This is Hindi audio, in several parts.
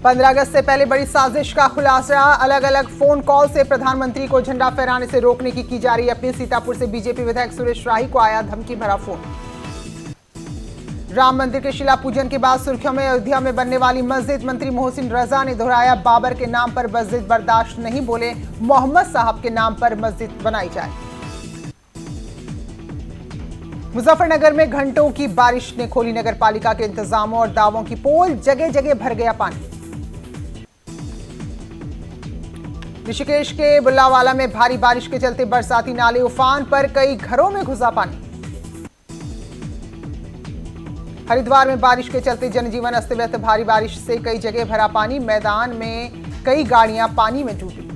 15 अगस्त से पहले बड़ी साजिश का खुलासा। अलग अलग फोन कॉल से प्रधानमंत्री को झंडा फहराने से रोकने की जा रही अपील। सीतापुर से बीजेपी विधायक सुरेश राही को आया धमकी भरा फोन। राम मंदिर के शिला पूजन के बाद सुर्खियों में अयोध्या में बनने वाली मस्जिद। मंत्री मोहसिन रजा ने दोहराया, बाबर के नाम पर मस्जिद बर्दाश्त नहीं, बोले मोहम्मद साहब के नाम पर मस्जिद बनाई जाए। मुजफ्फरनगर में घंटों की बारिश ने खोली नगरपालिका के इंतजामों और दावों की पोल। जगह जगह भर गया पानी। ऋषिकेश के बुल्लावाला में भारी बारिश के चलते बरसाती नाले उफान पर, कई घरों में घुसा पानी। हरिद्वार में बारिश के चलते जनजीवन अस्त व्यस्त। भारी बारिश से कई जगह भरा पानी। मैदान में कई गाड़ियां पानी में डूबी।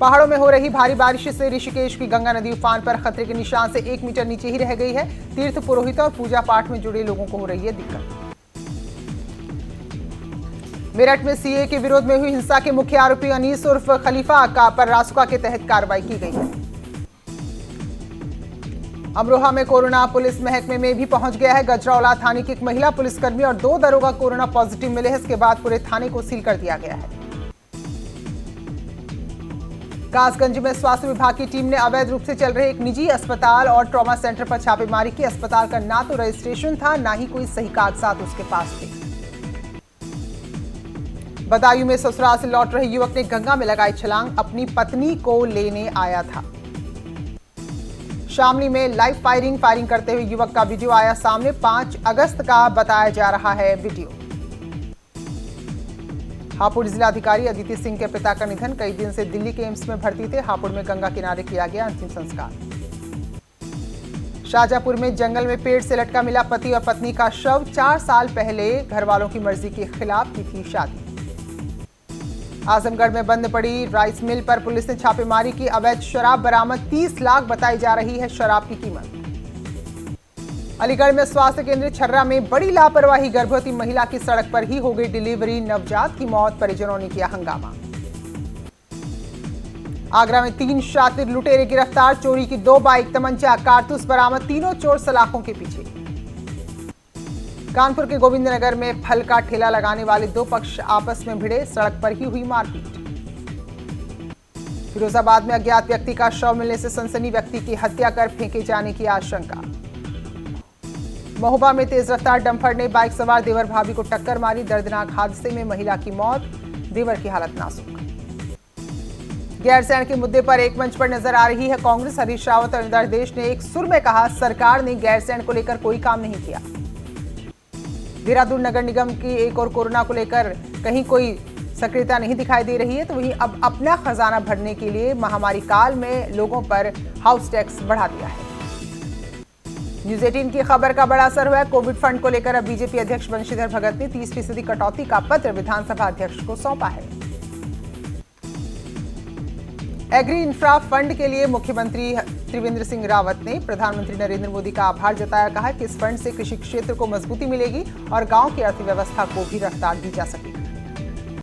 पहाड़ों में हो रही भारी बारिश से ऋषिकेश की गंगा नदी उफान पर, खतरे के निशान से 1 मीटर नीचे ही रह गई है। तीर्थ पुरोहितों और पूजा पाठ में जुड़े लोगों को हो रही है दिक्कत। मेरठ में सीए के विरोध में हुई हिंसा के मुख्य आरोपी अनीस उर्फ खलीफा का पर रासुका के तहत कार्रवाई की गई है। अमरोहा में कोरोना पुलिस महकमे में भी पहुंच गया है। गजराौला थाने की एक महिला पुलिसकर्मी और 2 दरोगा कोरोना पॉजिटिव मिले हैं। इसके बाद पूरे थाने को सील कर दिया गया है। कासगंज में स्वास्थ्य विभाग की टीम ने अवैध रूप से चल रहे एक निजी अस्पताल और ट्रॉमा सेंटर पर छापेमारी की। अस्पताल का ना तो रजिस्ट्रेशन था, ना ही कोई सही कागजात उसके पास थे। बदायूं में ससुराल से लौट रहे युवक ने गंगा में लगाई छलांग। अपनी पत्नी को लेने आया था। शामली में लाइव फायरिंग करते हुए युवक का वीडियो आया सामने। 5 अगस्त का बताया जा रहा है वीडियो। हापुड़ जिलाधिकारी अदिति सिंह के पिता का निधन। कई दिन से दिल्ली के एम्स में भर्ती थे। हापुड़ में गंगा किनारे किया गया अंतिम संस्कार। शाहजहांपुर में जंगल में पेड़ से लटका मिला पति और पत्नी का शव। 4 साल पहले घर वालों की मर्जी के खिलाफ की थी शादी। आजमगढ़ में बंद पड़ी राइस मिल पर पुलिस ने छापेमारी की। अवैध शराब बरामद। 30 लाख बताई जा रही है शराब की कीमत। अलीगढ़ में स्वास्थ्य केंद्र छर्रा में बड़ी लापरवाही। गर्भवती महिला की सड़क पर ही हो गई डिलीवरी। नवजात की मौत। परिजनों ने किया हंगामा। आगरा में 3 शातिर लुटेरे गिरफ्तार। चोरी की 2 बाइक, तमंचा, कारतूस बरामद। तीनों चोर सलाखों के पीछे। कानपुर के गोविंदनगर में फल का ठेला लगाने वाले 2 पक्ष आपस में भिड़े। सड़क पर ही हुई मारपीट। फिरोजाबाद में अज्ञात व्यक्ति का शव मिलने से सनसनी। व्यक्ति की हत्या कर फेंके जाने की आशंका। महोबा में तेज रफ्तार डंपर ने बाइक सवार देवर भाभी को टक्कर मारी। दर्दनाक हादसे में महिला की मौत, देवर की हालत नाजुक। गैरसैंण के मुद्दे पर एक मंच पर नजर आ रही है कांग्रेस। हरीश रावत और इंदिरा देश ने एक सुर में कहा, सरकार ने गैरसैंण को लेकर कोई काम नहीं किया। देहरादून नगर निगम की एक और कोरोना को लेकर कहीं कोई सक्रियता नहीं दिखाई दे रही है, तो वहीं अब अपना खजाना भरने के लिए महामारी काल में लोगों पर हाउस टैक्स बढ़ा दिया है। न्यूज 18 की खबर का बड़ा असर हुआ है। कोविड फंड को लेकर अब बीजेपी अध्यक्ष बंशीधर भगत ने 30% कटौती का पत्र विधानसभा अध्यक्ष को सौंपा है। एग्री इंफ्रा फंड के लिए मुख्यमंत्री त्रिवेंद्र सिंह रावत ने प्रधानमंत्री नरेंद्र मोदी का आभार जताया। कहा कि इस फंड से कृषि क्षेत्र को मजबूती मिलेगी और गांव की अर्थव्यवस्था को भी रफ्तार दी जा सकेगी।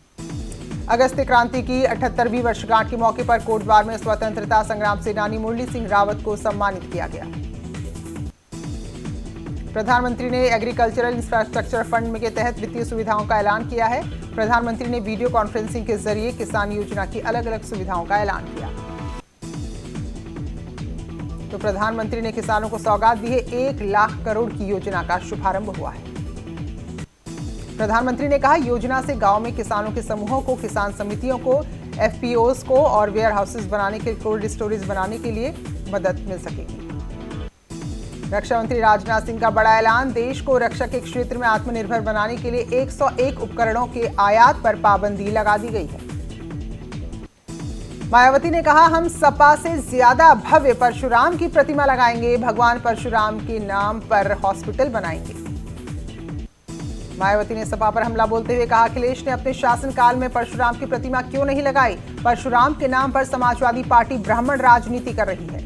अगस्त क्रांति की 78वीं वर्षगांठ के मौके पर कोटद्वार में स्वतंत्रता संग्राम सेनानी मुरली सिंह रावत को सम्मानित किया गया। प्रधानमंत्री ने एग्रीकल्चरल इंफ्रास्ट्रक्चर फंड के तहत वित्तीय सुविधाओं का ऐलान किया है। प्रधानमंत्री ने वीडियो कॉन्फ्रेंसिंग के जरिए किसान योजना की अलग अलग सुविधाओं का ऐलान किया। तो प्रधानमंत्री ने किसानों को सौगात दी है। 1 लाख करोड़ की योजना का शुभारंभ हुआ है। प्रधानमंत्री ने कहा, योजना से गांव में किसानों के समूहों को, किसान समितियों को, एफपीओस को और वेयर हाउसेस बनाने के, कोल्ड स्टोरेज बनाने के लिए मदद मिल सकेगी। रक्षा मंत्री राजनाथ सिंह का बड़ा ऐलान। देश को रक्षा के क्षेत्र में आत्मनिर्भर बनाने के लिए 101 उपकरणों के आयात पर पाबंदी लगा दी गई है। मायावती ने कहा, हम सपा से ज्यादा भव्य परशुराम की प्रतिमा लगाएंगे। भगवान परशुराम के नाम पर हॉस्पिटल बनाएंगे। मायावती ने सपा पर हमला बोलते हुए कहा, अखिलेश ने अपने शासनकाल में परशुराम की प्रतिमा क्यों नहीं लगाई? परशुराम के नाम पर समाजवादी पार्टी ब्राह्मण राजनीति कर रही है।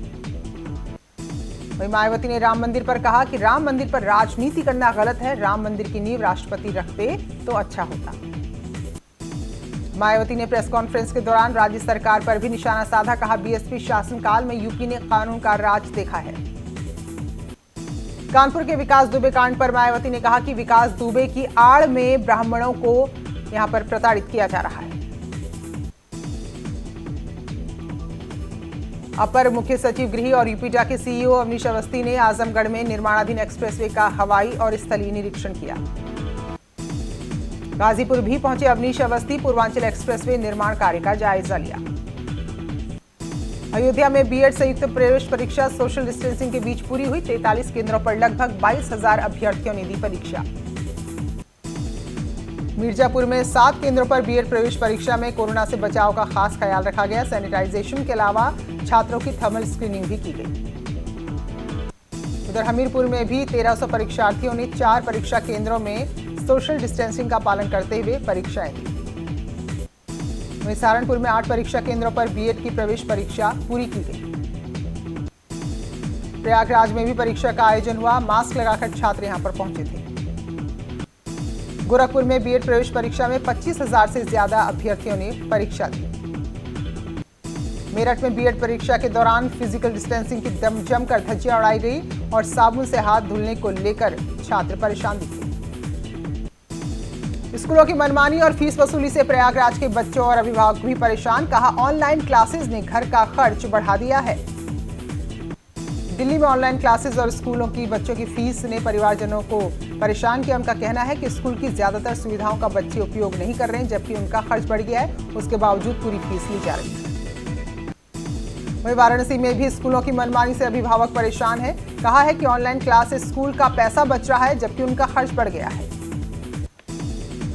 वहीं मायावती ने राम मंदिर पर कहा कि राम मंदिर पर राजनीति करना गलत है। राम मंदिर की नींव राष्ट्रपति रखते तो अच्छा होता। मायावती ने प्रेस कॉन्फ्रेंस के दौरान राज्य सरकार पर भी निशाना साधा। कहा, बीएसपी शासनकाल में यूपी ने कानून का राज देखा है। कानपुर के विकास दुबे कांड पर मायावती ने कहा कि विकास दुबे की आड़ में ब्राह्मणों को यहां पर प्रताड़ित किया जा रहा है। अपर मुख्य सचिव गृह और यूपीटा के सीईओ अवनीश अवस्थी ने आजमगढ़ में निर्माणाधीन एक्सप्रेसवे का हवाई और स्थलीय निरीक्षण किया। गाजीपुर भी पहुंचे अवनीश अवस्थी, पूर्वांचल एक्सप्रेसवे निर्माण कार्य का जायजा लिया। अयोध्या में बीएड संयुक्त प्रवेश परीक्षा सोशल डिस्टेंसिंग के बीच पूरी हुई। 43 केंद्रों पर लगभग 22,000 अभ्यर्थियों ने दी परीक्षा। मिर्जापुर में 7 केंद्रों पर बीएड प्रवेश परीक्षा में कोरोना से बचाव का खास ख्याल रखा गया। सैनिटाइजेशन के अलावा छात्रों की थर्मल स्क्रीनिंग भी की गई। उधर हमीरपुर में भी 1300 परीक्षार्थियों ने 4 परीक्षा केंद्रों में सोशल डिस्टेंसिंग का पालन करते हुए परीक्षाएं दी। वहीं सहारनपुर में 8 परीक्षा केंद्रों पर बीएड की प्रवेश परीक्षा पूरी की गई। प्रयागराज में भी परीक्षा का आयोजन हुआ। मास्क लगाकर छात्र यहां पर पहुंचे थे। गोरखपुर में बीएड प्रवेश परीक्षा में 25,000 से ज्यादा अभ्यर्थियों ने परीक्षा दी। मेरठ में बीएड परीक्षा के दौरान फिजिकल डिस्टेंसिंग की जमकर धज्जियां उड़ाई गई और साबुन से हाथ धुलने को लेकर छात्र परेशान दिखे। स्कूलों की मनमानी और फीस वसूली से प्रयागराज के बच्चों और अभिभावक भी परेशान। कहा, ऑनलाइन क्लासेस ने घर का खर्च बढ़ा दिया है। दिल्ली में ऑनलाइन क्लासेस और स्कूलों की बच्चों की फीस ने परिवारजनों को परेशान किया। उनका कहना है कि स्कूल की ज्यादातर सुविधाओं का बच्चे उपयोग नहीं कर रहे हैं, जबकि उनका खर्च बढ़ गया है। उसके बावजूद पूरी फीस ली जा रही है। वहीं वाराणसी में भी स्कूलों की मनमानी से अभिभावक परेशान है। कहा है कि ऑनलाइन क्लासेस स्कूल का पैसा बच रहा है, जबकि उनका खर्च बढ़ गया है।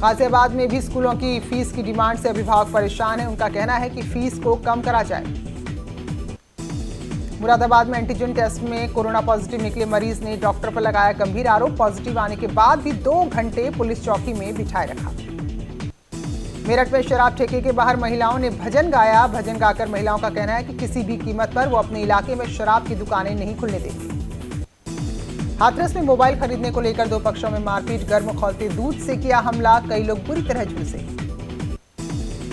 गाजियाबाद में भी स्कूलों की फीस की डिमांड से अभिभावक परेशान है। उनका कहना है कि फीस को कम करा जाए। मुरादाबाद में एंटीजन टेस्ट में कोरोना पॉजिटिव निकले मरीज ने डॉक्टर पर लगाया गंभीर आरोप। पॉजिटिव आने के बाद भी 2 घंटे पुलिस चौकी में बिठाए रखा। मेरठ में शराब ठेके के बाहर महिलाओं ने भजन गाया। भजन गाकर महिलाओं का कहना है कि किसी भी कीमत पर वो अपने इलाके में शराब की दुकानें नहीं खुलने देंगी। हाथरस में मोबाइल खरीदने को लेकर 2 पक्षों में मारपीट। गर्म खौलते दूध से किया हमला। कई लोग बुरी तरह झुलसे।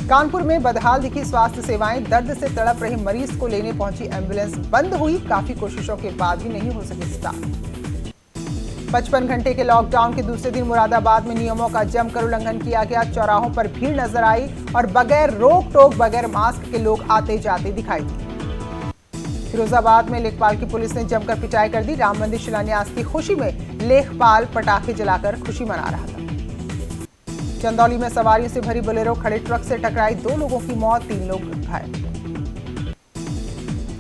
कानपुर में बदहाल दिखी स्वास्थ्य सेवाएं। दर्द से तड़प रहे मरीज को लेने पहुंची एम्बुलेंस बंद हुई। काफी कोशिशों के बाद भी नहीं हो सके स्टार्ट। 55 घंटे के लॉकडाउन के दूसरे दिन मुरादाबाद में नियमों का जमकर उल्लंघन किया गया। चौराहों पर भीड़ नजर आई और बगैर रोक टोक, बगैर मास्क के लोग आते जाते दिखाई दिए। फिरोजाबाद में लेखपाल की पुलिस ने जमकर पिटाई कर दी। राम मंदिर शिलान्यास की खुशी में लेखपाल पटाखे जलाकर खुशी मना रहा था। चंदौली में सवारियों से भरी बोलेरो खड़े ट्रक से टकराई। 2 लोगों की मौत, 3 लोग घायल।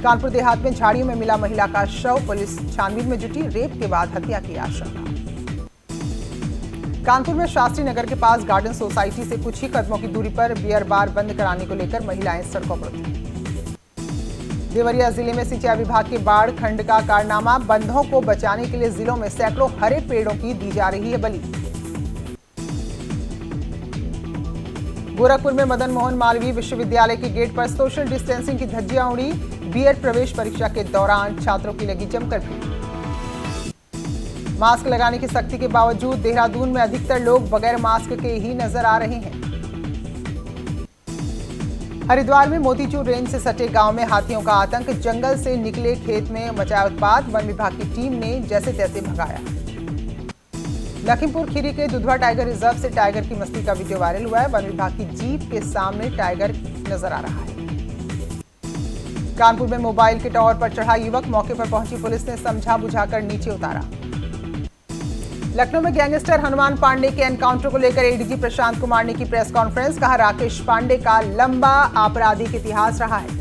कानपुर देहात में झाड़ियों में मिला महिला का शव। पुलिस छानबीन में जुटी। रेप के बाद हत्या की आशंका। कानपुर में शास्त्री नगर के पास गार्डन सोसाइटी से कुछ ही कदमों की दूरी पर बियर बार बंद कराने को लेकर महिलाएं सड़कों पर उतरी। देवरिया जिले में सिंचाई विभाग के बाढ़ खंड का कारनामा। बंधों को बचाने के लिए जिलों में सैकड़ों हरे पेड़ों की दी जा रही है बलि। गोरखपुर में मदन मोहन मालवीय विश्वविद्यालय के गेट पर सोशल डिस्टेंसिंग की धज्जियां उड़ी। बीएड प्रवेश परीक्षा के दौरान छात्रों की लगी जमकर भीड़। मास्क लगाने की सख्ती के बावजूद देहरादून में अधिकतर लोग बगैर मास्क के ही नजर आ रहे हैं। हरिद्वार में मोतीचूर रेंज से सटे गांव में हाथियों का आतंक। जंगल से निकले खेत में मचाया उत्पात। वन विभाग की टीम ने जैसे तैसे भगाया। लखीमपुर खीरी के दुधवा टाइगर रिजर्व से टाइगर की मस्ती का वीडियो वायरल हुआ है। वन विभाग की जीप के सामने टाइगर नजर आ रहा है। कानपुर में मोबाइल के टावर पर चढ़ा युवक। मौके पर पहुंची पुलिस ने समझा बुझाकर नीचे उतारा। लखनऊ में गैंगस्टर हनुमान पांडे के एनकाउंटर को लेकर एडीजी प्रशांत कुमार ने की प्रेस कॉन्फ्रेंस। कहा, राकेश पांडे का लंबा आपराधिक इतिहास रहा है।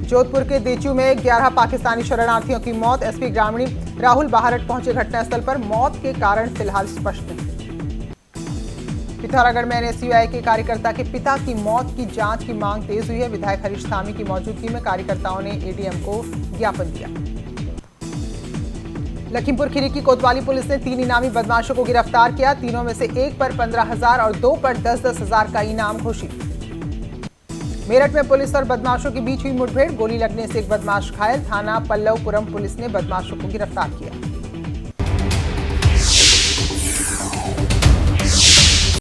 जोधपुर के देचू में 11 पाकिस्तानी शरणार्थियों की मौत। एसपी ग्रामीण राहुल बाहरट पहुंचे घटनास्थल पर। मौत के कारण फिलहाल स्पष्ट नहीं। पिथौरागढ़ में एनएसयूआई के कार्यकर्ता के पिता की मौत की जांच की मांग तेज हुई है। विधायक हरीश धामी की मौजूदगी में कार्यकर्ताओं ने एडीएम को ज्ञापन दिया। लखीमपुर खीरी की कोतवाली पुलिस ने 3 इनामी बदमाशों को गिरफ्तार किया। तीनों में से एक पर 15,000 और 2 पर 10-10 हजार का इनाम घोषित। मेरठ में पुलिस और बदमाशों के बीच हुई मुठभेड़। गोली लगने से एक बदमाश घायल। थाना पल्लवपुरम पुलिस ने बदमाशों को गिरफ्तार किया।